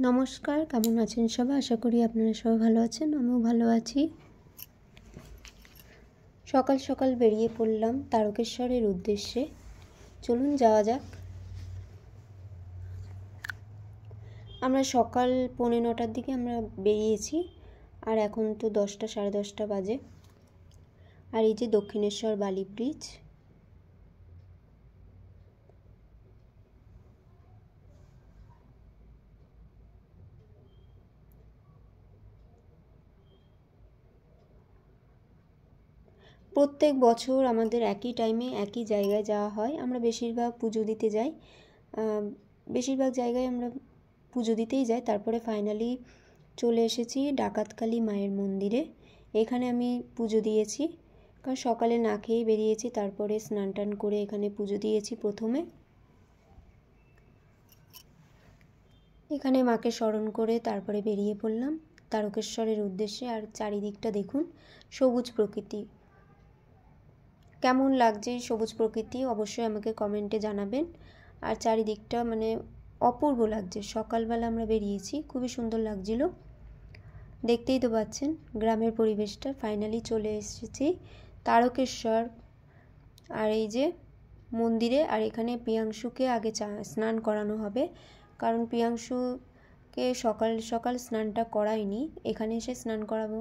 নমস্কার, কেমন আছেন সবাই? আশা করি আপনারা সবাই ভালো আছেন। আমিও ভালো আছি। সকাল সকাল বেরিয়ে পড়লাম তারকেশ্বরের উদ্দেশ্যে। চলুন যাওয়া যাক। আমরা সকাল 9:45 দিকে আমরা বেরিয়েছি, আর এখন তো 10টা সাড়ে 10টা বাজে। আর এই যে দক্ষিণেশ্বর বালি ব্রিজ। প্রত্যেক বছর আমাদের একই টাইমে একই জায়গায় যাওয়া হয়। আমরা বেশিরভাগ পুজো দিতে যাই, বেশিরভাগ জায়গায় আমরা পুজো দিতেই যাই। তারপরে ফাইনালি চলে এসেছি ডাকাতকালী মায়ের মন্দিরে। এখানে আমি পুজো দিয়েছি, কারণ সকালে না খেয়েই বেরিয়েছি। তারপরে স্নান টান করে এখানে পুজো দিয়েছি। প্রথমে এখানে মাকে স্মরণ করে তারপরে বেরিয়ে পড়লাম তারকেশ্বরের উদ্দেশ্যে। আর চারিদিকটা দেখুন, সবুজ প্রকৃতি। কেমন লাগছে সবুজ প্রকৃতি অবশ্যই আমাকে কমেন্টে জানাবেন। আর চারিদিকটা মানে অপূর্ব লাগছে। সকালবেলা আমরা বেরিয়েছি, খুবই সুন্দর লাগছিল। দেখতেই তো পাচ্ছেন গ্রামের পরিবেশটা। ফাইনালি চলে এসেছি তারকেশ্বর আর এই যে মন্দিরে। আর এখানে প্রিয়াংশুকে আগে স্নান করানো হবে, কারণ প্রিয়াংশুকে সকাল সকাল স্নানটা করায়নি। এখানে এসে স্নান করাবো,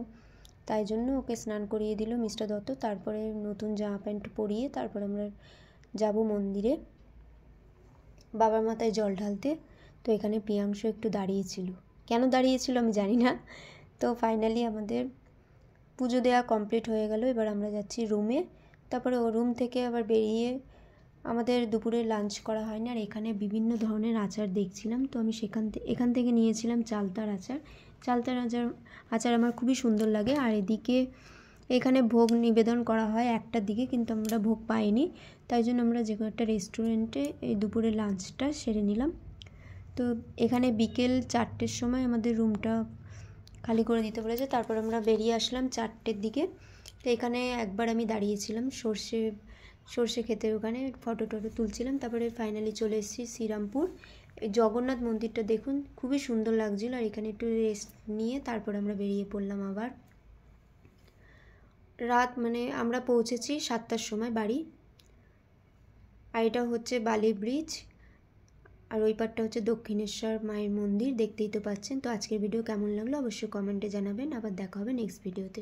তাই জন্য ওকে স্নান করিয়ে দিল মিস্টার দত্ত। তারপরে নতুন জামা প্যান্ট পরিয়ে তারপরে আমরা যাব মন্দিরে বাবার মাথায় জল ঢালতে। তো এখানে প্রিয়াংশু একটু দাঁড়িয়েছিল, কেন দাঁড়িয়েছিল আমি জানি না। তো ফাইনালি আমাদের পুজো দেওয়া কমপ্লিট হয়ে গেল। এবার আমরা যাচ্ছি রুমে। তারপরে ও রুম থেকে আবার বেরিয়ে আমাদের দুপুরে লাঞ্চ করা হয়নি। আর এখানে বিভিন্ন ধরনের আচার দেখছিলাম, তো আমি এখান থেকে নিয়েছিলাম চালতার আচার। চালতার আচার আমার খুবই সুন্দর লাগে। আর এখানে ভোগ নিবেদন করা হয় 1টার দিকে, কিন্তু আমরা ভোগ পাইনি। তাই জন্য আমরা যে কোনো একটা রেস্টুরেন্টে এই দুপুরে লাঞ্চটা সেরে নিলাম। তো এখানে বিকেল 4টের সময় আমাদের রুমটা খালি করে দিতে বলেছে। তারপর আমরা বেরিয়ে আসলাম 4টের দিকে। তো এখানে একবার আমি দাঁড়িয়েছিলাম সর্ষে খেতে, ওখানে ফটো টটো তুলছিলাম। তারপরে ফাইনালি চলে এসেছি শ্রীরামপুর। এই জগন্নাথ মন্দিরটা দেখুন, খুবই সুন্দর লাগছিল। আর এখানে একটু রেস্ট নিয়ে তারপর আমরা বেরিয়ে পড়লাম আবার। রাত মানে আমরা পৌঁছেছি 7টার সময় বাড়ি। আর এটা হচ্ছে বালি ব্রিজ, আর ওই পারটা হচ্ছে দক্ষিণেশ্বর মায়ের মন্দির। দেখতেই তো পাচ্ছেন। তো আজকের ভিডিও কেমন লাগলো অবশ্যই কমেন্টে জানাবেন। আবার দেখা হবে নেক্সট ভিডিওতে।